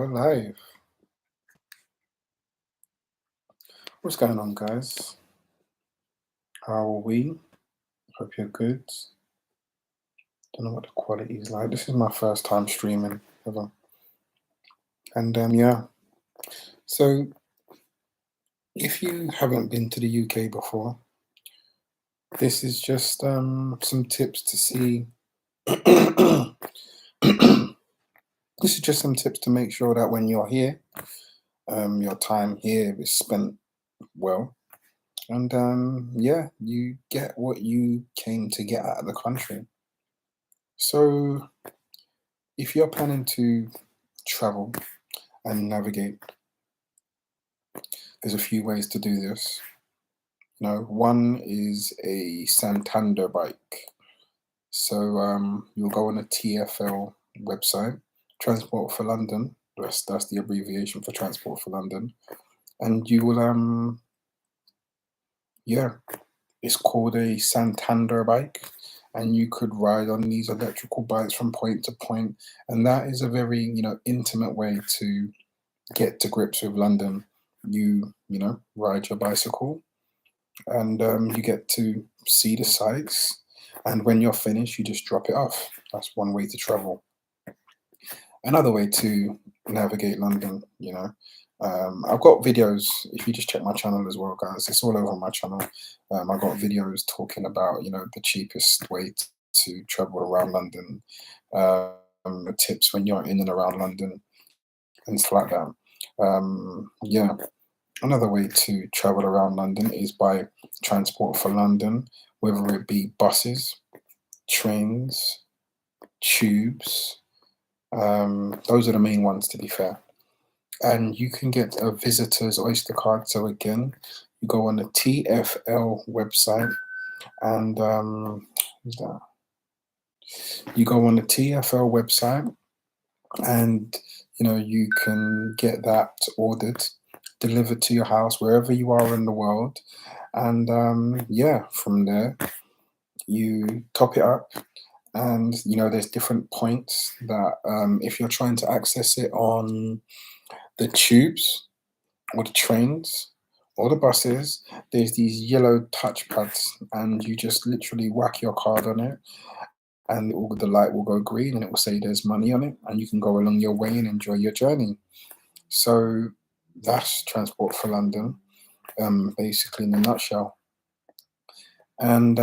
Live. What's going on, guys? How are we? Hope you're good. Don't know what the quality is like. This is my first time streaming ever. And yeah. So if you haven't been to the UK before, this is just some tips to see. This is just some tips to make sure that when you're here, your time here is spent well. And yeah, you get what you came to get out of the country. So if you're planning to travel and navigate, there's a few ways to do this. One is a Santander bike. So you'll go on a TfL website, Transport for London. That's the abbreviation for Transport for London, and you will yeah, it's called a Santander bike, and you could ride on these electrical bikes from point to point, and that is a very intimate way to get to grips with London. You ride your bicycle, and you get to see the sights. And when you're finished, you just drop it off. That's one way to travel. Another way to navigate London, I've got videos. If you just check my channel as well, guys, it's all over my channel. I've got videos talking about the cheapest way to travel around London, the tips when you're in and around London and stuff like that. Yeah. Another way to travel around London is by Transport for London, whether it be buses, trains, tubes. Those are the main ones, to be fair. And you can get a visitor's Oyster card. So again, you go on the TfL website, and who's that? You go on the TfL website, and you can get that ordered, delivered to your house wherever you are in the world. And yeah, from there you top it up, and there's different points that if you're trying to access it on the tubes or the trains or the buses, there's these yellow touchpads, and you just literally whack your card on it, and the light will go green, and it will say there's money on it, and you can go along your way and enjoy your journey. So that's Transport for London, basically in a nutshell. And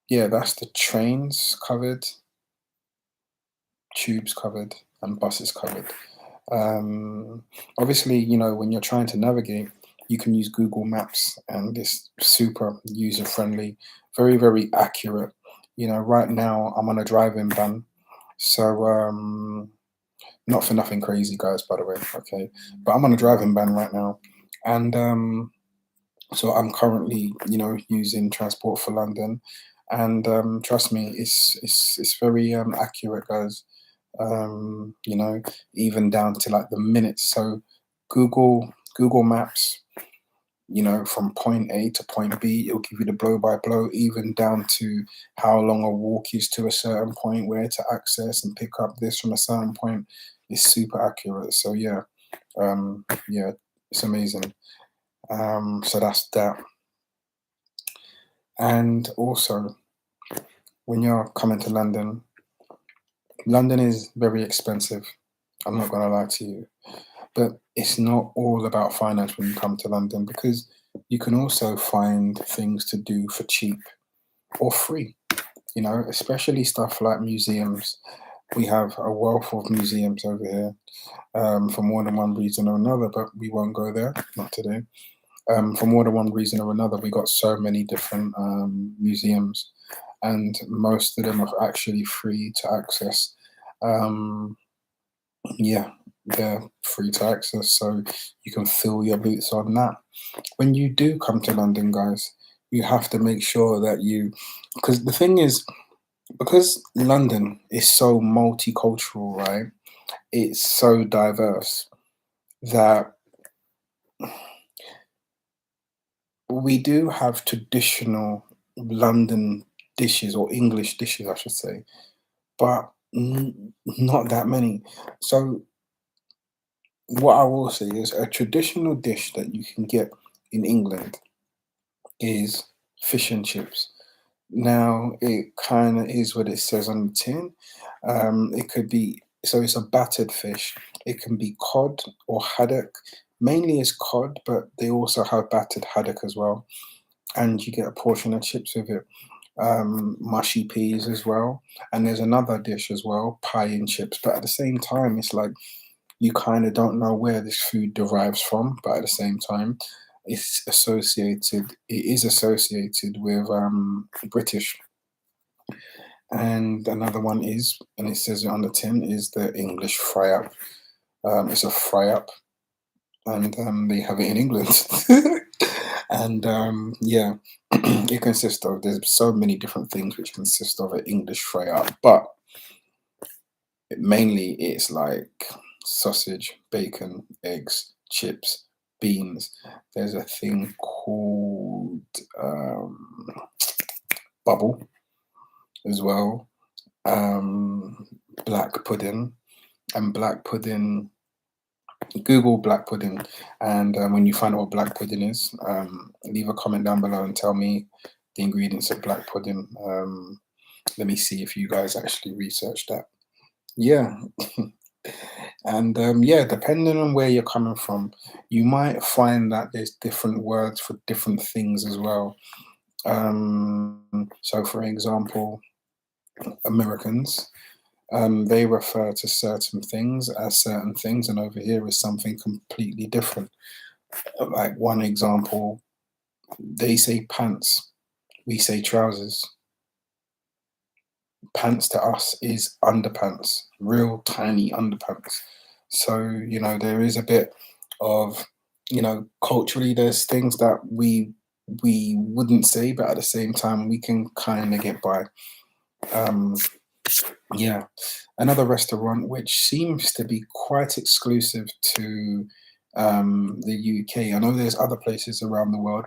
yeah, that's the trains covered, tubes covered, and buses covered. Obviously, when you're trying to navigate, you can use Google Maps, and it's super user friendly, very, very accurate. Right now I'm on a driving ban, so not for nothing crazy, guys, by the way, okay? But I'm on a driving ban right now, and so I'm currently, using Transport for London, and trust me, it's very accurate, guys. Even down to like the minutes. So Google Maps, from point A to point B, it'll give you the blow by blow, even down to how long a walk is to a certain point, where to access and pick up this from a certain point. It's super accurate. So yeah, it's amazing. So that's that. And also, when you're coming to London, London is very expensive. I'm not gonna lie to you. But it's not all about finance when you come to London, because you can also find things to do for cheap or free, especially stuff like museums. We have a wealth of museums over here, for more than one reason or another, but we won't go there, not today. For more than one reason or another, we got so many different museums, and most of them are actually free to access. Um, yeah, they're free to access, so you can fill your boots on that. When you do come to London, guys, you have to make sure that because the thing is, because London is so multicultural, right? It's so diverse that we do have traditional London dishes, or English dishes, I should say, but Not that many. So what I will say is a traditional dish that you can get in England is fish and chips. Now, it kind of is what it says on the tin. It could be, so it's a battered fish. It can be cod or haddock. Mainly is cod, but they also have battered haddock as well. And you get a portion of chips with it. Mushy peas as well. And there's another dish as well, pie and chips. But at the same time, it's like you kind of don't know where this food derives from, but at the same time, it is associated with British. And another one is, and it says it on the tin, is the English fry up. It's a fry up, and they have it in England. And yeah, it consists of, there's so many different things which consist of an English fry up, but mainly it's like sausage, bacon, eggs, chips, beans. There's a thing called bubble as well, um, black pudding, and black pudding. Google black pudding, and when you find out what black pudding is, leave a comment down below and tell me the ingredients of black pudding. Let me see if you guys actually researched that. Yeah, and yeah, depending on where you're coming from, you might find that there's different words for different things as well. So, for example, Americans, they refer to certain things as certain things, and over here is something completely different. Like one example, they say pants, we say trousers. Pants to us is underpants, real tiny underpants. So, there is a bit of, culturally, there's things that we wouldn't say, but at the same time, we can kind of get by. Um, yeah, another restaurant which seems to be quite exclusive to the UK. I know there's other places around the world.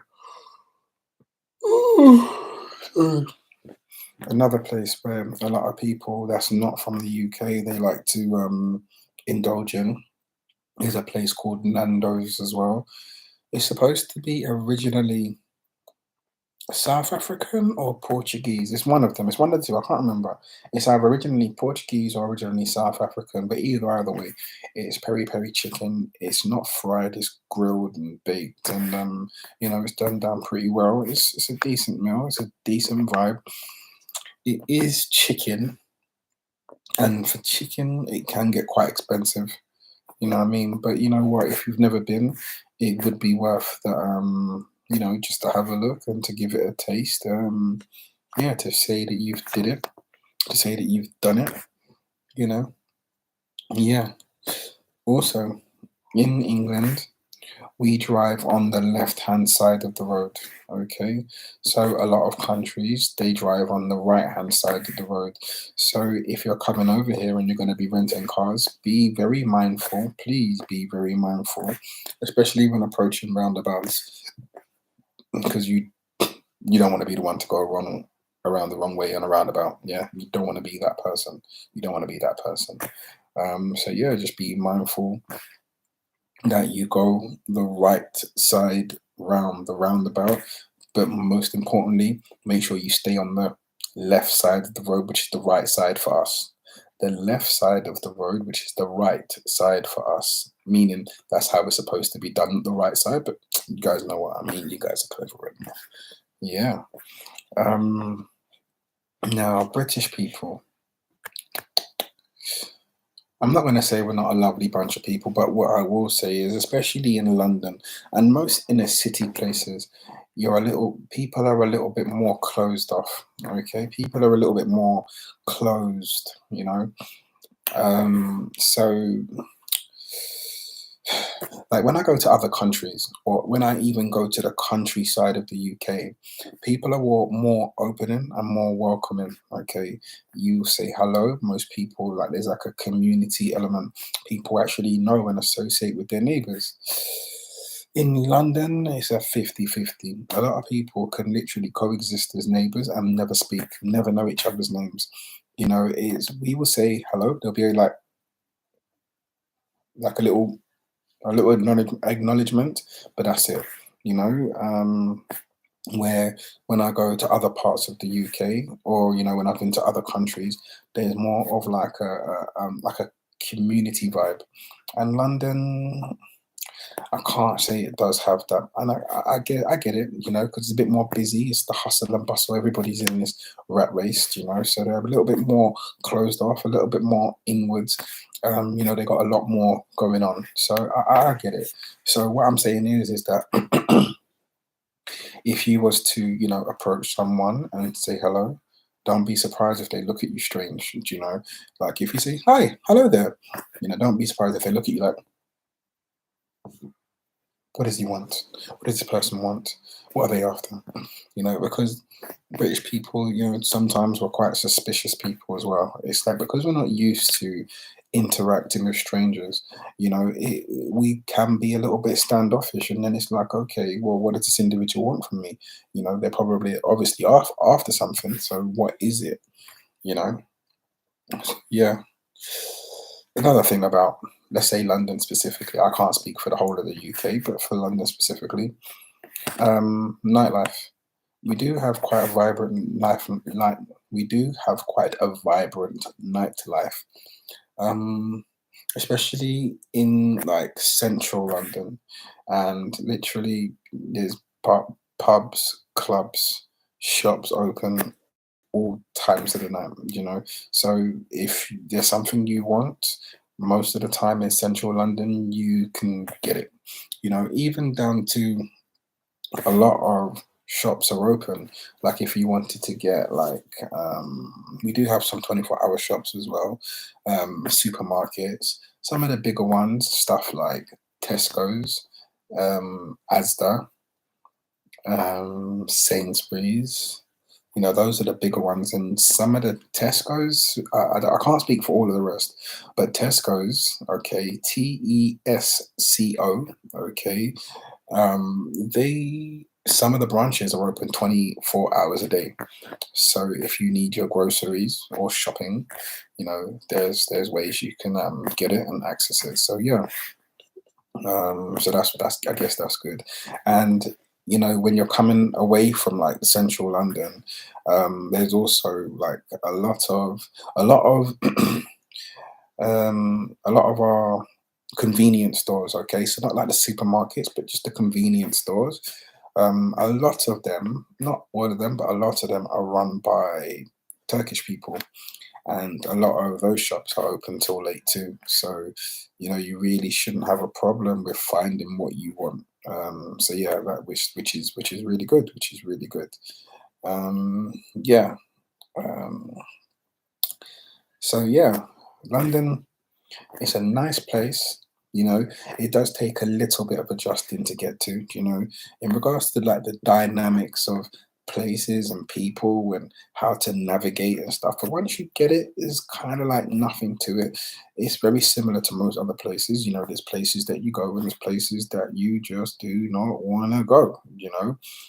Another place where a lot of people that's not from the UK, they like to indulge in, is a place called Nando's as well. It's supposed to be originally South African or Portuguese. It's one of them. It's one of the two. I can't remember. It's either originally Portuguese or originally South African. But either way, it's peri peri chicken. It's not fried. It's grilled and baked, and it's done down pretty well. It's a decent meal. It's a decent vibe. It is chicken, and for chicken, it can get quite expensive. You know what I mean? But you know what? If you've never been, it would be worth the just to have a look and to give it a taste. Yeah, to say that you've did it, to say that you've done it. You know, yeah. Also, in England, we drive on the left hand side of the road. Okay, so a lot of countries they drive on the right hand side of the road. So if you're coming over here and you're going to be renting cars, be very mindful. Please be very mindful, especially when approaching roundabouts, because you don't want to be the one to go wrong around the wrong way on a roundabout. Yeah, you don't want to be that person. You don't want to be that person. So yeah, just be mindful that you go the right side round the roundabout, but most importantly, make sure you stay on the left side of the road, which is the right side for us. The left side of the road, which is the right side for us, meaning that's how it's supposed to be done, the right side. But you guys know what I mean. You guys are clever enough. Yeah. Um, Now, British people, I'm not going to say we're not a lovely bunch of people, but what I will say is, especially in London and most inner city places, people are a little bit more closed off. Okay, people are a little bit more closed. So like when I go to other countries, or when I even go to the countryside of the UK, people are more opening and more welcoming. Okay, you say hello. Most people, like, there's like a community element. People actually know and associate with their neighbors. In London, it's a 50-50. A lot of people can literally coexist as neighbors and never speak, never know each other's names. You know, it's we will say hello. There'll be like a little acknowledgement, but that's it. You know, where when I go to other parts of the UK, or when I've been to other countries, there's more of like a community vibe. And London, I can't say it does have that, and I get it, because it's a bit more busy. It's the hustle and bustle. Everybody's in this rat race, so they're a little bit more closed off, a little bit more inwards. They got a lot more going on, so I get it. So what I'm saying is that if you was to approach someone and say hello, don't be surprised if they look at you strange. Like if you say hi, hello there, don't be surprised if they look at you like, what does he want? What does this person want? What are they after? Because British people, sometimes we're quite suspicious people as well. It's like because we're not used to interacting with strangers, we can be a little bit standoffish, and then it's like, okay, well, what does this individual want from me? They're probably obviously after something. So what is it? You know? Yeah. Another thing about, let's say, London specifically, I can't speak for the whole of the UK, but for London specifically, nightlife. We do have quite a vibrant life. We do have quite a vibrant nightlife, um, especially in like central London, and literally there's pubs, clubs, shops open all times of the night. So if there's something you want, most of the time in central London, you can get it. Even down to a lot of shops are open. Like if you wanted to get we do have some 24-hour shops as well, supermarkets, some of the bigger ones, stuff like Tesco's, Asda, Sainsbury's. Those are the bigger ones, and some of the Tesco's. I can't speak for all of the rest, but Tesco's, okay, TESCO, okay. They Some of the branches are open 24 hours a day. So if you need your groceries or shopping, there's ways you can get it and access it. So yeah, so that's I guess that's good. And when you're coming away from like central London, there's also like a lot of a lot of our convenience stores. Okay, so not like the supermarkets, but just the convenience stores. A lot of them, not all of them, but a lot of them are run by Turkish people, and a lot of those shops are open till late too. So, you really shouldn't have a problem with finding what you want. So yeah, which is really good, which is really good. Yeah. Um, so yeah, London. It's a nice place. It does take a little bit of adjusting to get to, in regards to like the dynamics of places and people and how to navigate and stuff. But once you get it, there's kind of like nothing to it. It's very similar to most other places. There's places that you go and there's places that you just do not want to go,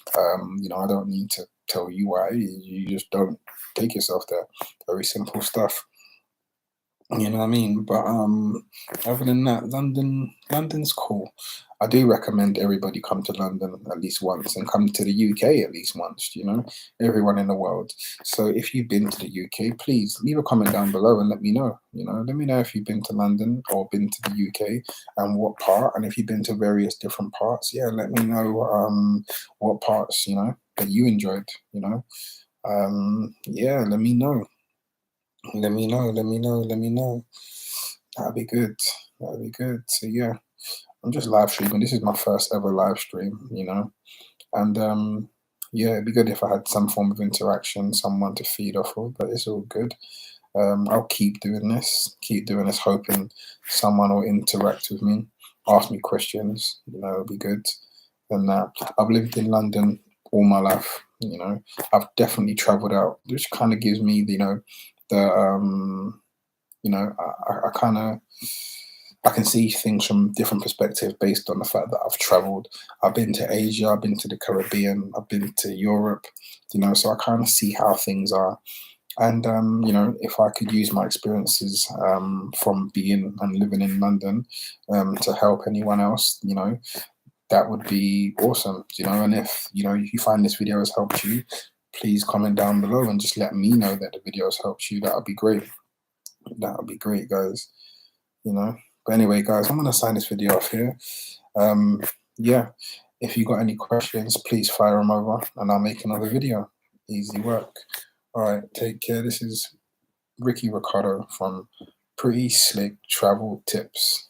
I don't need to tell you why. You just don't take yourself there. Very simple stuff. You know what I mean? But other than that, London's cool. I do recommend everybody come to London at least once and come to the UK at least once, everyone in the world. So if you've been to the UK, please leave a comment down below and let me know. Let me know if you've been to London or been to the UK and what part. And if you've been to various different parts, yeah, let me know what parts, that you enjoyed, yeah, let me know. Let me know, let me know, let me know. That'd be good. That'd be good. So yeah, I'm just live streaming. This is my first ever live stream, and yeah, it'd be good if I had some form of interaction, someone to feed off of. But it's all good. I'll keep doing this, hoping someone will interact with me, ask me questions. It'll be good. And I've lived in London all my life. I've definitely travelled out, which kind of gives me, the I kind of I can see things from different perspectives based on the fact that I've traveled. I've been to Asia, I've been to the Caribbean, I've been to Europe, so I kind of see how things are. And you know, if I could use my experiences from being and living in London to help anyone else, you know, that would be awesome. You know, and if you know you find this video has helped you, please comment down below and just let me know that the video has helped you. That would be great. That would be great, guys. You know. But anyway, guys, I'm gonna sign this video off here. Um, yeah. If you got any questions, please fire them over, and I'll make another video. Easy work. All right, take care. This is Ricky Ricardo from Pretty Slick Travel Tips.